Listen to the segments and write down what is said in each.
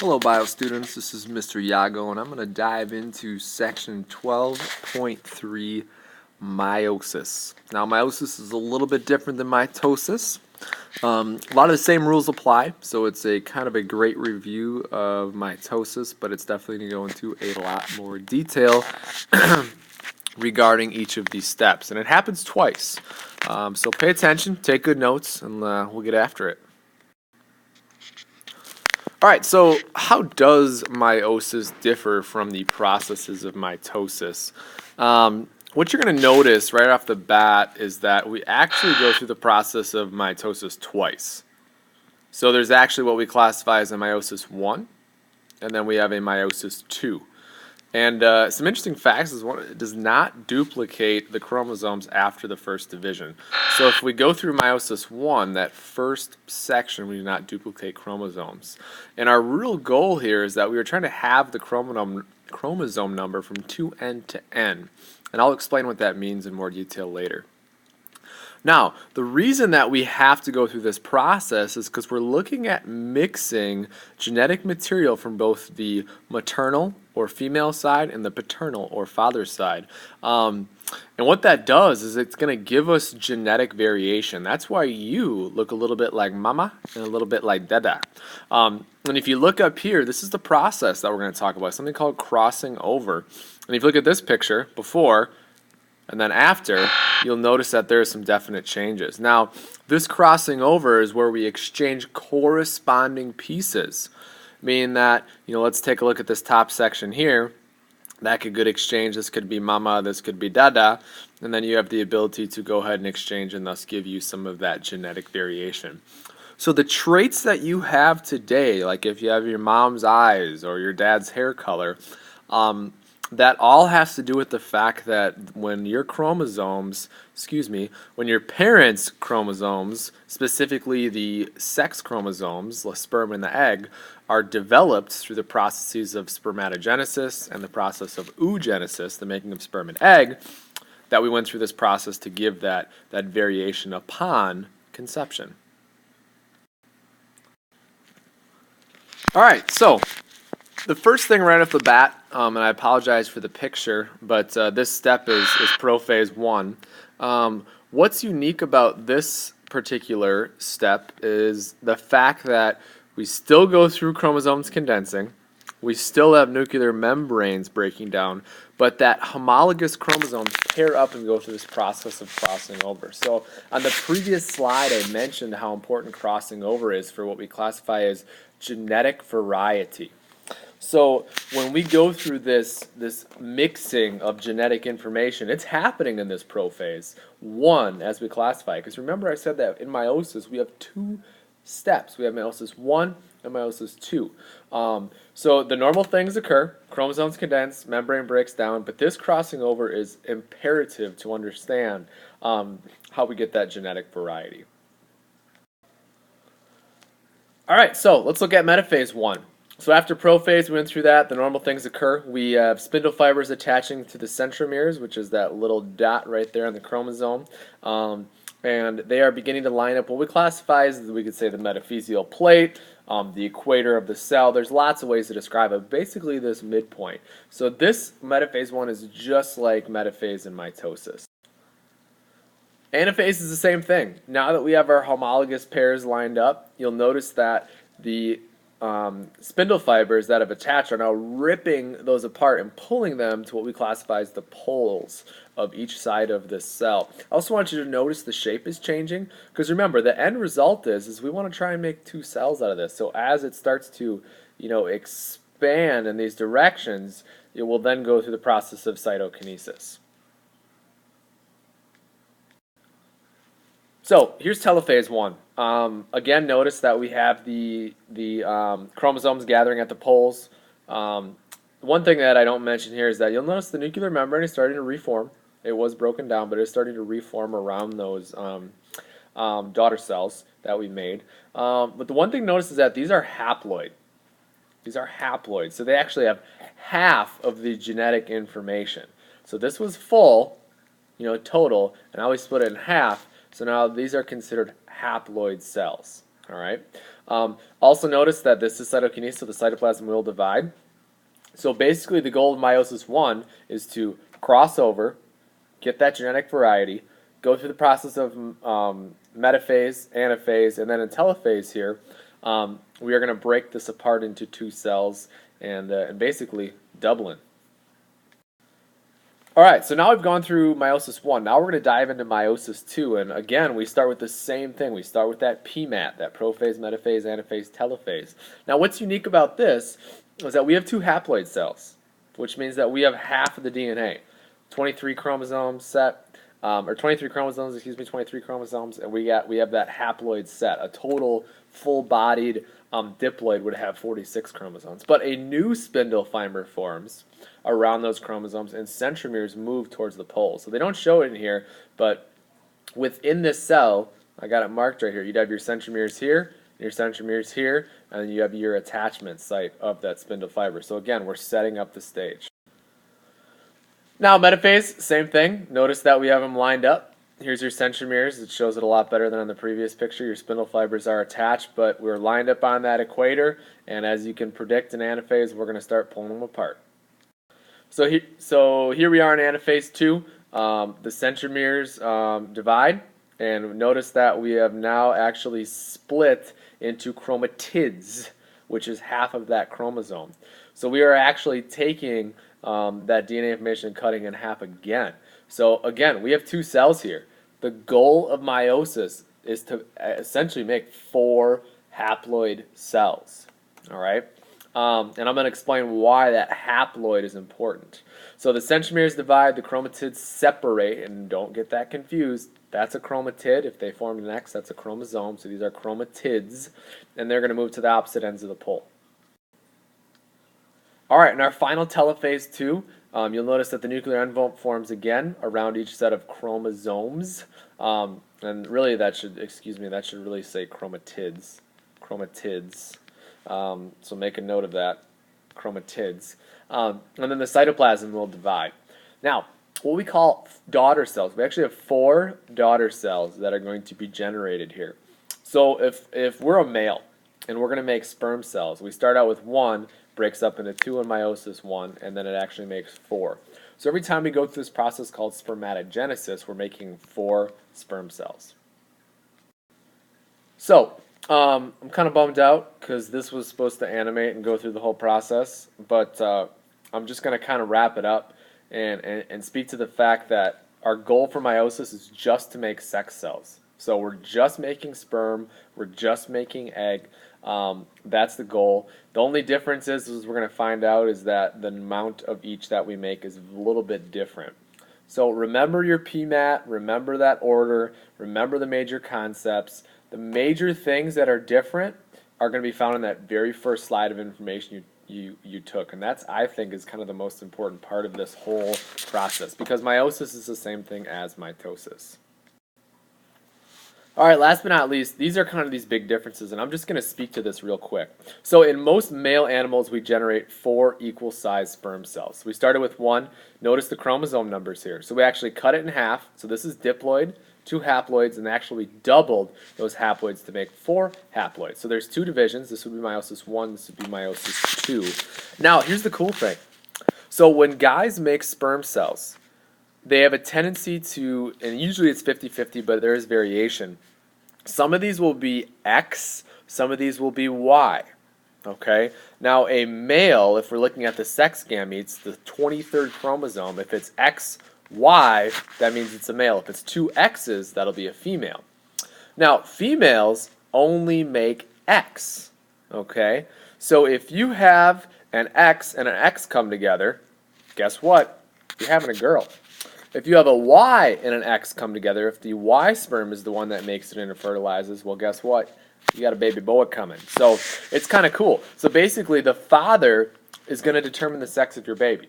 Hello bio students, this is Mr. Yago and I'm going to dive into section 12.3 meiosis. Now meiosis is a little bit different than mitosis. A lot of the same rules apply, so it's a kind of a great review of mitosis, but it's definitely going to go into a lot more detail regarding each of these steps, and it happens twice. So pay attention, take good notes, and we'll get after it. Alright, so how does meiosis differ from the processes of mitosis? What you're going to notice right off the bat is that we actually go through the process of mitosis twice. So there's actually what we classify as a meiosis 1, and then we have a meiosis 2. And some interesting facts is it does not duplicate the chromosomes after the first division. So if we go through meiosis 1, that first section, we do not duplicate chromosomes. And our real goal here is that we are trying to have the chromosome number from 2n to n. And I'll explain what that means in more detail later. Now, the reason that we have to go through this process is because we're looking at mixing genetic material from both the maternal or female side and the paternal or father side. And what that does is it's going to give us genetic variation. That's why you look a little bit like mama and a little bit like dada. And if you look up here, this is the process that we're going to talk about, something called crossing over. And if you look at this picture before and then after, you'll notice that there are some definite changes. Now, this crossing over is where we exchange corresponding pieces, meaning that, let's take a look at this top section here. That could get exchanged. This could be mama, this could be dada, and then you have the ability to go ahead and exchange and thus give you some of that genetic variation. So the traits that you have today, like if you have your mom's eyes or your dad's hair color, that all has to do with the fact that when your parents' chromosomes, specifically the sex chromosomes, the sperm and the egg, are developed through the processes of spermatogenesis and the process of oogenesis, the making of sperm and egg, that we went through this process to give that variation upon conception. All right, so the first thing right off the bat, and I apologize for the picture, but this step is prophase 1. What's unique about this particular step is the fact that we still go through chromosomes condensing, we still have nuclear membranes breaking down, but that homologous chromosomes pair up and go through this process of crossing over. So on the previous slide, I mentioned how important crossing over is for what we classify as genetic variety. So when we go through this mixing of genetic information, it's happening in this prophase 1 as we classify it. Because remember I said that in meiosis we have 2 steps. We have meiosis 1 and meiosis 2. So the normal things occur, chromosomes condense, membrane breaks down, but this crossing over is imperative to understand how we get that genetic variety. Alright, so let's look at metaphase 1. So after prophase, we went through that. The normal things occur. We have spindle fibers attaching to the centromeres, which is that little dot right there on the chromosome. And they are beginning to line up what we classify as, we could say, the metaphyseal plate, the equator of the cell. There's lots of ways to describe it. Basically, this midpoint. So this metaphase 1 is just like metaphase and mitosis. Anaphase is the same thing. Now that we have our homologous pairs lined up, you'll notice that the spindle fibers that have attached are now ripping those apart and pulling them to what we classify as the poles of each side of this cell. I also want you to notice the shape is changing, because remember the end result is we want to try and make 2 cells out of this. So as it starts to expand in these directions, it will then go through the process of cytokinesis. So here's telophase 1. Again, notice that we have the chromosomes gathering at the poles. One thing that I don't mention here is that you'll notice the nuclear membrane is starting to reform. It was broken down, but it's starting to reform around those daughter cells that we made. But the one thing notice is that these are haploid. These are haploid, so they actually have half of the genetic information. So this was full, total, and now we split it in half. So now these are considered haploid cells. All right. Also notice that this is cytokinesis, so the cytoplasm will divide. So basically the goal of meiosis 1 is to cross over, get that genetic variety, go through the process of metaphase, anaphase, and then in telophase here, we are going to break this apart into two cells and basically doubling. All right, so now we've gone through meiosis 1. Now we're going to dive into meiosis 2. And again, we start with the same thing. We start with that PMAT, that prophase, metaphase, anaphase, telophase. Now what's unique about this is that we have two haploid cells, which means that we have half of the DNA. 23 chromosomes set, or 23 chromosomes, excuse me, 23 chromosomes, and we have that haploid set. A total full-bodied diploid would have 46 chromosomes. But a new spindle fiber forms around those chromosomes, and centromeres move towards the poles. So they don't show it in here, but within this cell, I got it marked right here, you'd have your centromeres here, your centromeres here, and then you have your attachment site of that spindle fiber. So again, we're setting up the stage. Now metaphase, same thing. Notice that we have them lined up. Here's your centromeres. It shows it a lot better than on the previous picture. Your spindle fibers are attached, but we're lined up on that equator, and as you can predict in anaphase, we're going to start pulling them apart. So here we are in anaphase 2. The centromeres divide, and notice that we have now actually split into chromatids, which is half of that chromosome. So we are actually taking that DNA information and cutting in half again. So again, we have two cells here. The goal of meiosis is to essentially make 4 haploid cells. All right? And I'm going to explain why that haploid is important. So the centromeres divide, the chromatids separate, and don't get that confused. That's a chromatid. If they formed an X, that's a chromosome. So these are chromatids, and they're going to move to the opposite ends of the pole. All right, in our final telophase 2, you'll notice that the nuclear envelope forms again around each set of chromosomes. And really that should really say chromatids. Chromatids. So make a note of that, chromatids. And then the cytoplasm will divide. Now, what we call daughter cells, we actually have 4 daughter cells that are going to be generated here. So if we're a male and we're going to make sperm cells, we start out with 1, breaks up into 2 in meiosis 1, and then it actually makes 4. So every time we go through this process called spermatogenesis, we're making 4 sperm cells. So, I'm kind of bummed out because this was supposed to animate and go through the whole process, but I'm just going to kind of wrap it up and speak to the fact that our goal for meiosis is just to make sex cells. So we're just making sperm, we're just making egg. That's the goal. The only difference is we're going to find out is that the amount of each that we make is a little bit different. So remember your PMAT, remember that order, remember the major concepts. The major things that are different are going to be found in that very first slide of information you took, and that's, I think, is kind of the most important part of this whole process, because meiosis is the same thing as mitosis. All right, last but not least, these are kind of these big differences, and I'm just going to speak to this real quick. So in most male animals, we generate 4 equal-sized sperm cells. We started with 1. Notice the chromosome numbers here. So we actually cut it in half. So this is diploid, 2 haploids, and actually doubled those haploids to make 4 haploids. So there's 2 divisions. This would be meiosis 1. This would be meiosis 2. Now, here's the cool thing. So when guys make sperm cells, they have a tendency to, and usually it's 50-50, but there is variation. Some of these will be X, some of these will be Y. Okay? Now a male, if we're looking at the sex gametes, the 23rd chromosome, if it's XY, that means it's a male. If it's 2 X's, that'll be a female. Now females only make X. Okay? So if you have an X and an X come together, guess what? You're having a girl. If you have a Y and an X come together, if the Y sperm is the one that makes it and fertilizes, well, guess what? You got a baby boy coming. So it's kind of cool. So basically, the father is going to determine the sex of your baby.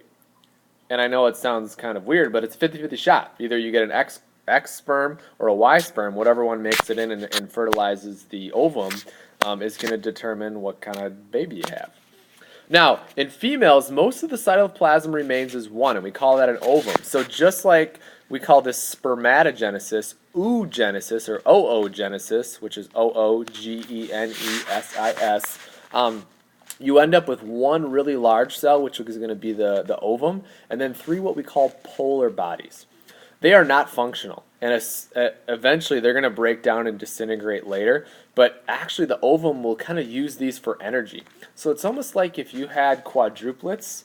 And I know it sounds kind of weird, but it's a 50-50 shot. Either you get an X sperm or a Y sperm, whatever one makes it in and fertilizes the ovum, is going to determine what kind of baby you have. Now, in females, most of the cytoplasm remains as one, and we call that an ovum. So just like we call this spermatogenesis, oogenesis, or oogenesis, which is oogenesis, you end up with one really large cell, which is going to be the ovum, and then three what we call polar bodies. They are not functional, and eventually they're going to break down and disintegrate later, but actually the ovum will kind of use these for energy. So it's almost like if you had quadruplets,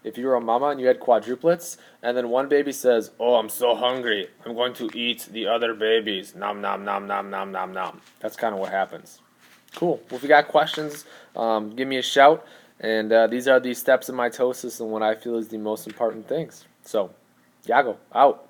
if you were a mama and you had quadruplets, and then one baby says, "Oh, I'm so hungry, I'm going to eat the other babies, nom nom nom nom nom nom nom." That's kind of what happens. Cool. Well, if you got questions, give me a shout. And these are the steps of mitosis and what I feel is the most important things. So, Yago, out.